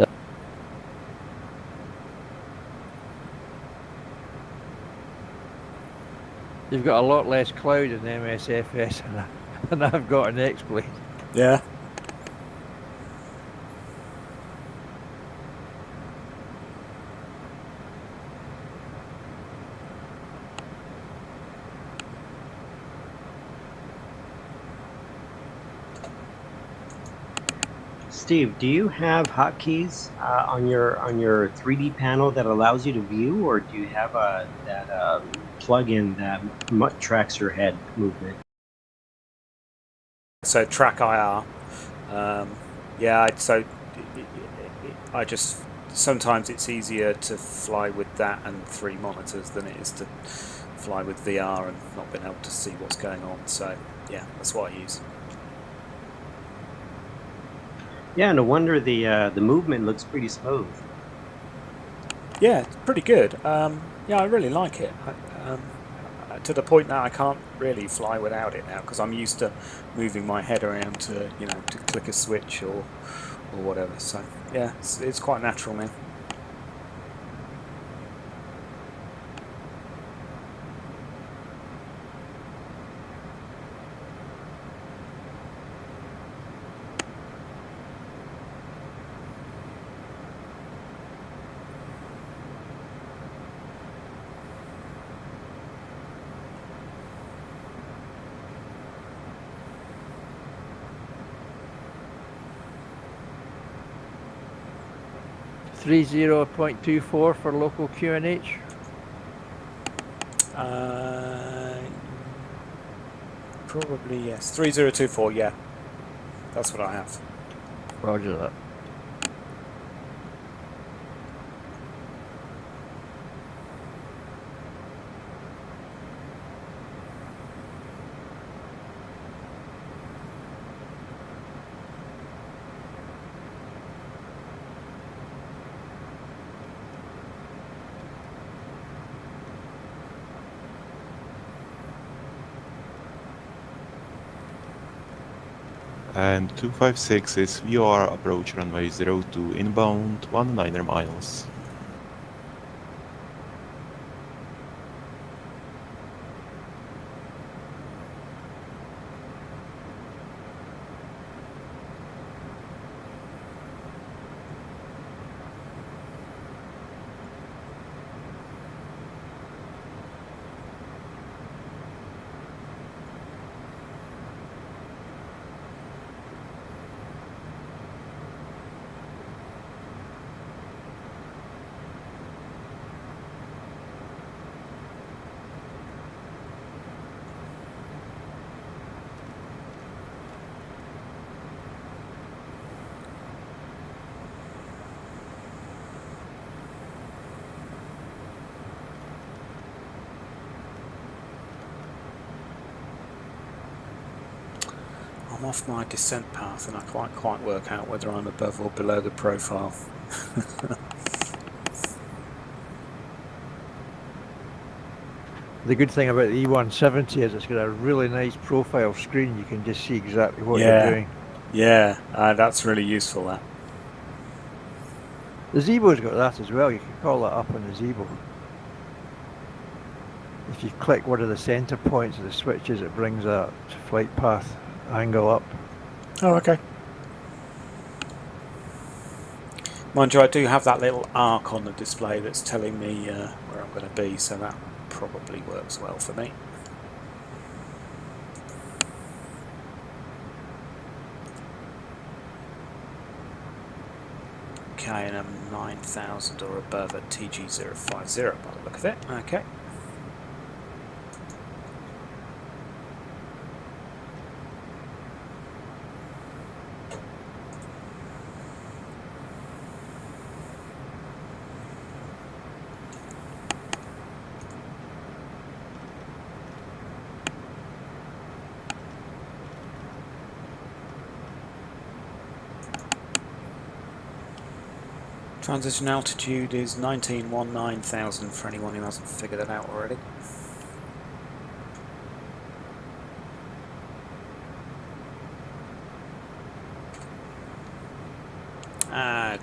You've got a lot less cloud in MSFS than I've got in X-Blade. Yeah. Steve, do you have hotkeys on your 3D panel that allows you to view, or do you have that plug-in that tracks your head movement? So track IR. Yeah. So I just sometimes it's easier to fly with that and 3 monitors than it is to fly with VR and not being able to see what's going on. So yeah, that's what I use. Yeah, no wonder the movement looks pretty smooth. Yeah, it's pretty good. Yeah, I really like it. To the point that I can't really fly without it now because I'm used to moving my head around to to click a switch or whatever. So yeah, it's quite natural now. 30.24 for local QNH. Probably yes. 3024. Yeah, that's what I have. Roger that. And 256 is VOR approach runway 02 inbound 19 miles. I'm off my descent path and I can't quite work out whether I'm above or below the profile. The good thing about the E170 is it's got a really nice profile screen. You can just see exactly what Yeah. you're doing. Yeah, that's really useful, that. The Zebo's got that as well. You can call that up on the Zebo. If you click one of the center points of the switches, it brings that flight path angle up. Oh, okay. Mind you, I do have that little arc on the display that's telling me where I'm going to be, so that probably works well for me. Okay, and I'm 9,000 or above at TG050 by the look of it. Okay. Transition altitude is 19,000 for anyone who hasn't figured that out already.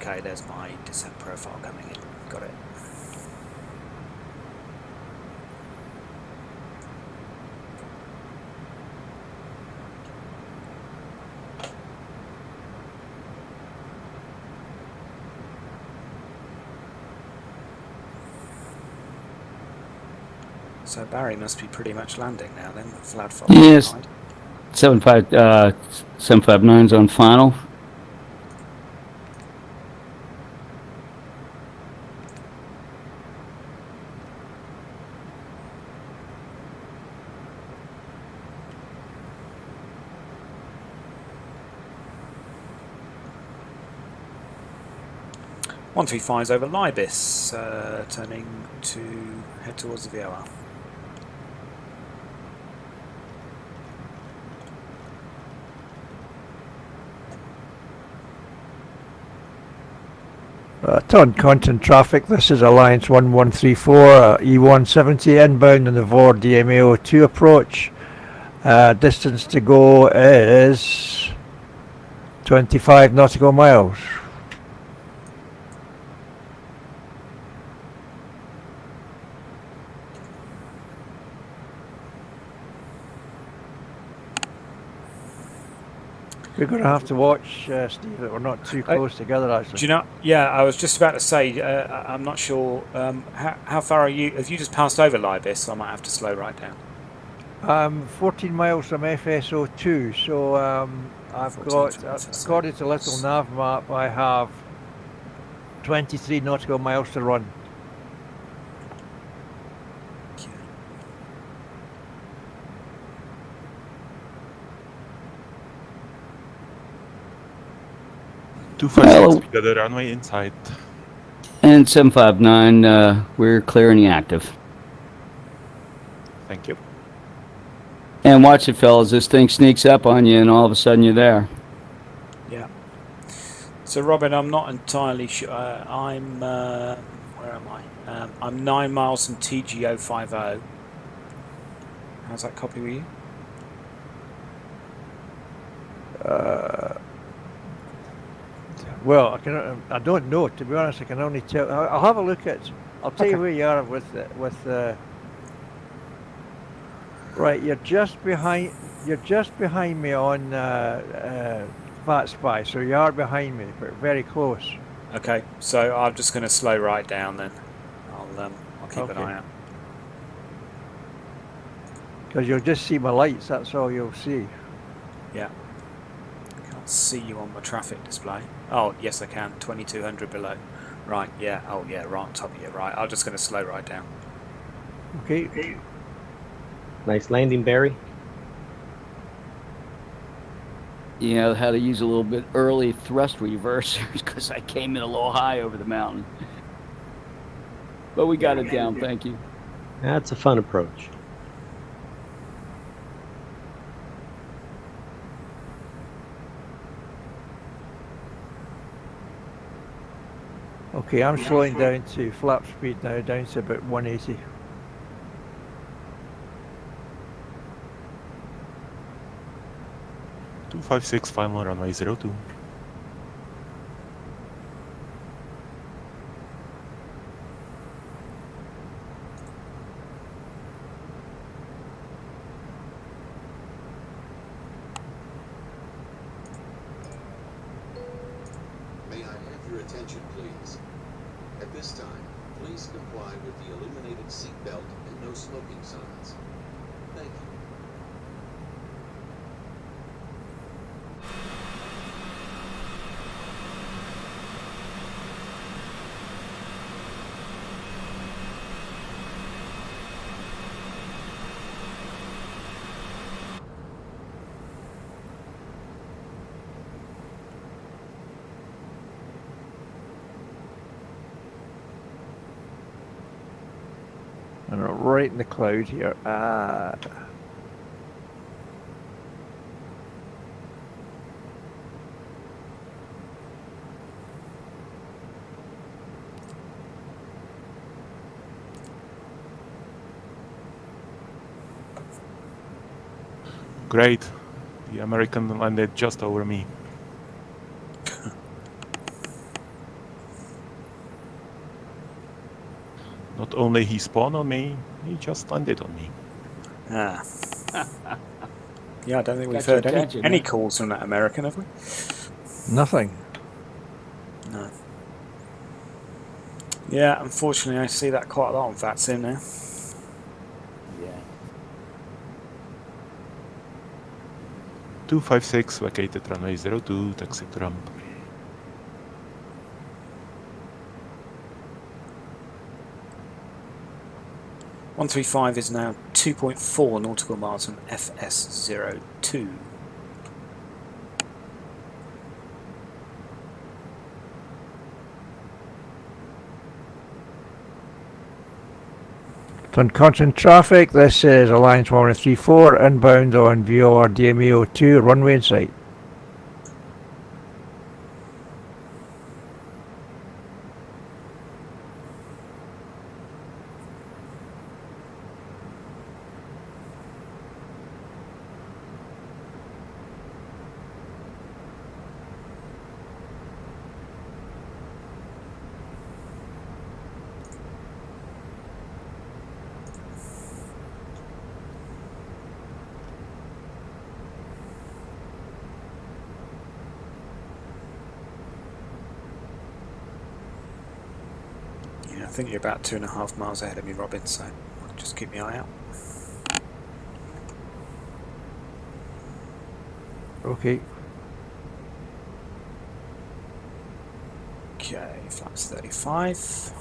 Okay, there's my descent profile coming in. Got it. So Barry must be pretty much landing now then. Vlad following Yes. behind. 759's on final. One 135's over Libis, turning to head towards the VOR. Toncontin traffic, this is Alliance 1134, E170 inbound on the VOR DMA02 approach. Distance to go is 25 nautical miles. We're going to have to watch, Steve, that we're not too close together, actually. Do you know? Yeah, I was just about to say. I'm not sure. How far are you? Have you just passed over Libis? I might have to slow right down. 14 miles from FSO2, so I've got, according to Little Nav Map, I have 23 nautical miles to run. Okay. Well- 256, we got a runway inside. And 759, we're clear and active. Thank you. And watch it, fellas. This thing sneaks up on you, and all of a sudden you're there. Yeah. So, Robin, I'm not entirely sure. I'm where am I? I'm 9 miles from TGO 50. How's that copy with you? Well, I don't know, to be honest. I can only tell. I'll have a look at. I'll tell you Okay. where you are with. Right, you're just behind. You're just behind me on Fat Spy, so you are behind me, but very close. Okay, so I'm just going to slow right down then. I'll keep an Okay. eye out. Because you'll just see my lights. That's all you'll see. Yeah. Can't see you on my traffic display. Oh, yes I can. 2200 below. Right, yeah. Oh, yeah, right on top of you. Right, I'm just going to slow right down. Okay. Nice landing, Barry. You know how to use a little bit early thrust reversers because I came in a little high over the mountain. But we got it down, thank you. That's a fun approach. Okay, I'm slowing down to flap speed now, down to about 180. Two 256, final runway 02. May I have your attention, please? At this time, please comply with the illuminated seatbelt and no smoking signs. Thank you. And we're right in the cloud here. Great. The American landed just over me. Not only he spawned on me, he just landed on me. Ah. Yeah, I don't think we've Got your heard attention, any huh? calls from that American, have we? Nothing. No. Yeah, unfortunately, I see that quite a lot on VATSIM now. Yeah. 256, vacated runway 02, taxi to ramp. .135 is now 2.4 nautical miles from FS02. Toncontin traffic, this is Alliance 134 inbound on VOR DME 02 runway in sight. Yeah, I think you're about 2.5 miles ahead of me, Robin, so just keep my eye out. Okay. Okay. Okay, flaps 35.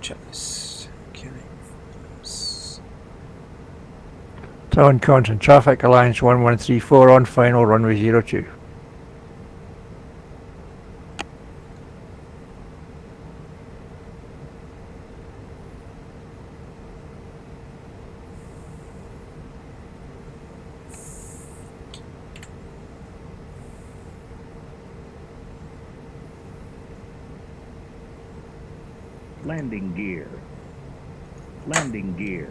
Checklist. Okay. Toncontin Traffic Alliance 1134 on final runway 02. Landing gear. Landing gear.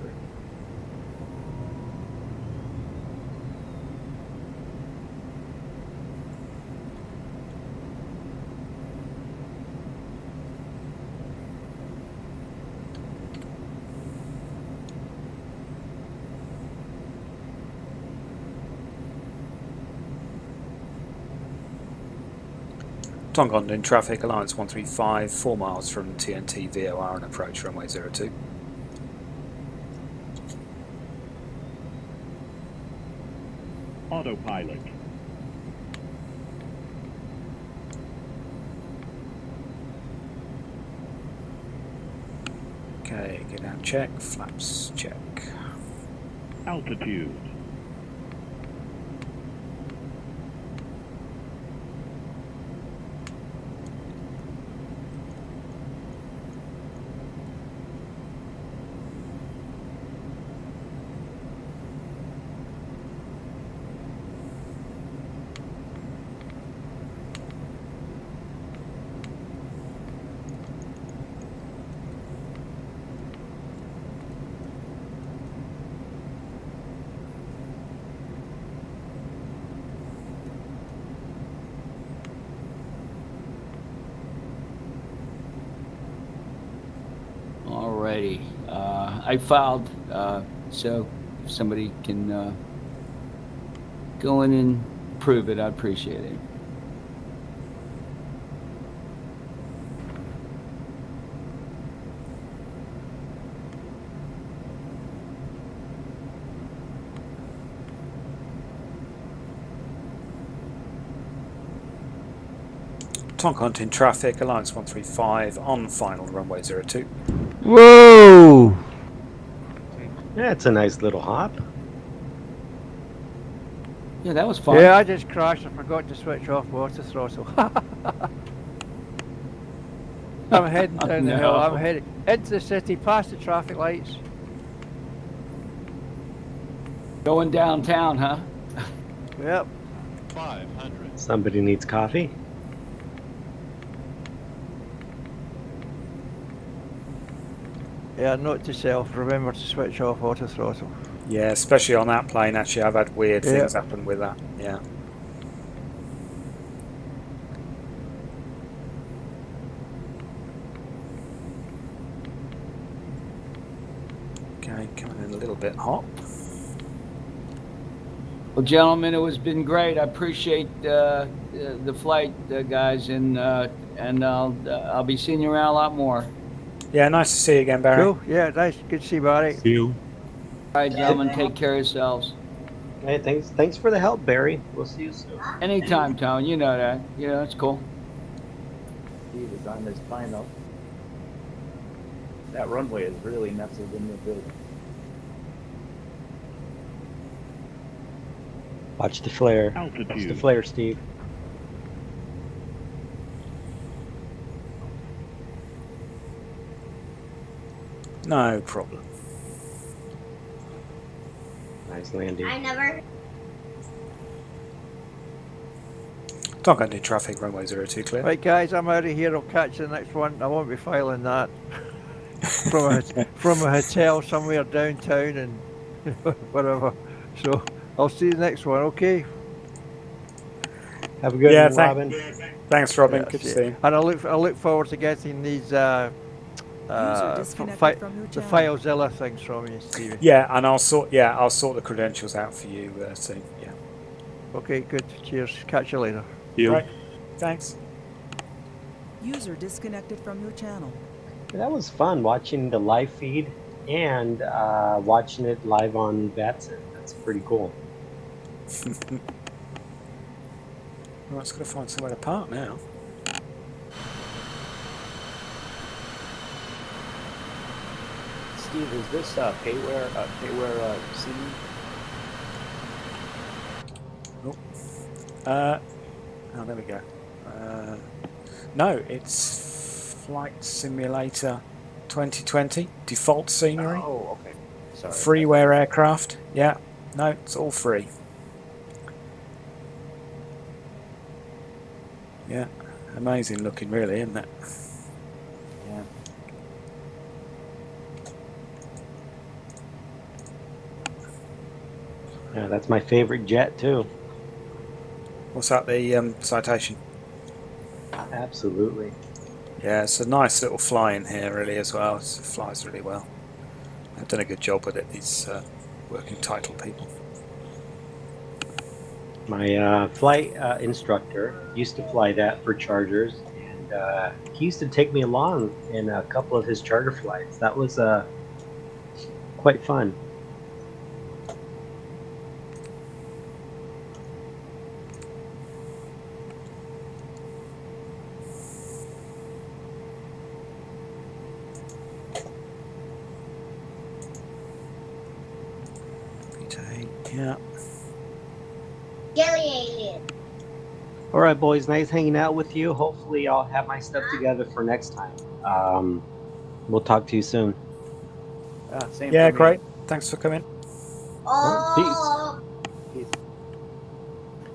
Toncontin Traffic Alliance 135, 4 miles from TNT VOR and approach runway 02. Autopilot. Okay, get down check, flaps check. Altitude. Alrighty. I filed, so if somebody can go in and prove it, I'd appreciate it. Toncontin Traffic Alliance 135 on final runway 02. Whoa! Yeah, it's a nice little hop. Yeah, that was fun. Yeah, I just crashed. I forgot to switch off water throttle. I'm heading down the hill. No. I'm heading into the city, past the traffic lights. Going downtown, huh? Yep. 500. Somebody needs coffee. Yeah, note to self, remember to switch off auto throttle. Yeah, especially on that plane, actually, I've had weird Yeah. things happen with that. Yeah. Okay, coming in a little bit hot. Well, gentlemen, it was been great. I appreciate the flight, guys, and I'll be seeing you around a lot more. Yeah, nice to see you again, Barry. Cool, yeah, nice, good to see you, Barry. See you. All right, gentlemen, take care of yourselves. Hey, thanks for the help, Barry. We'll see you soon. Anytime, Tone. You know that. You know, it's cool. Steve is on this final. That runway is really nestled in the building. Watch the flare. Altitude. Watch the flare, Steve. No problem. Nice landing. I never. Toncontin Traffic runway 02 clear. Right, guys, I'm out of here. I'll catch the next one. I won't be filing that from a hotel somewhere downtown and whatever. So I'll see you the next one. Okay. Have a good Yeah, one, Robin. Thanks, Robin. Yeah, Good to see see you. you. And I look forward to getting these disconnected from your the channel. FileZilla things from you, Stephen. Yeah, and I'll sort the credentials out for you soon. Yeah. Okay, good. Cheers. Catch you later. See you. Right. Thanks. User disconnected from your channel. That was fun watching the live feed and watching it live on Batson. That's pretty cool. Well, it's got to find somewhere to park now. Steve, is this payware seating? Oh, there we go. No, it's Flight Simulator 2020 default scenery. Oh, okay. Sorry. Freeware aircraft. Yeah, no, it's all free. Yeah, amazing looking, really, isn't it? Yeah. Yeah, that's my favorite jet too. What's that? The citation. Absolutely. Yeah, it's a nice little fly in here, really, as well. It flies really well. They've done a good job with it. These working title people. My flight instructor used to fly that for charters, and he used to take me along in a couple of his charter flights. That was quite fun. Yeah. Jelly alien. All right, boys, nice hanging out with you. Hopefully, I'll have my stuff together for next time. We'll talk to you soon. Same Yeah, for me. great. Thanks for coming. Oh. Peace.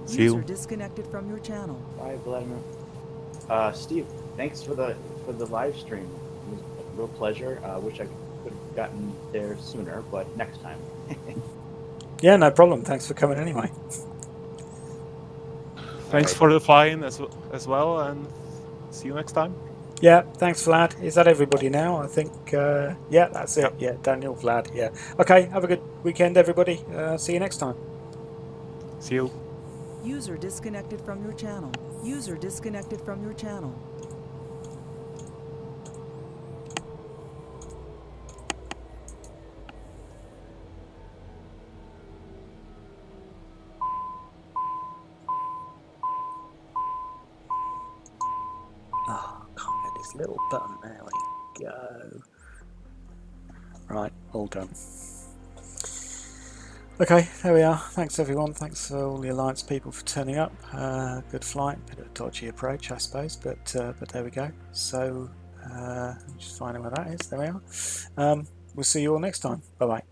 See User you. disconnected from your channel. Bye, Vladimir. Steve, thanks for the live stream. It was a real pleasure. Wish I could have gotten there sooner, but next time. Yeah, no problem. Thanks for coming anyway. Thanks for the flying as well, and see you next time. Yeah, thanks, Vlad. Is that everybody now? I think, yeah, that's it. Yep. Yeah, Daniel, Vlad, yeah. Okay, have a good weekend, everybody. See you next time. See you. User disconnected from your channel. User disconnected from your channel. Oh, I can't get this little button. There we go. Right, all done. Okay, there we are. Thanks, everyone. Thanks for all the Alliance people for turning up. Good flight, bit of a dodgy approach, I suppose, but there we go. So, just finding where that is. There we are. We'll see you all next time. Bye bye.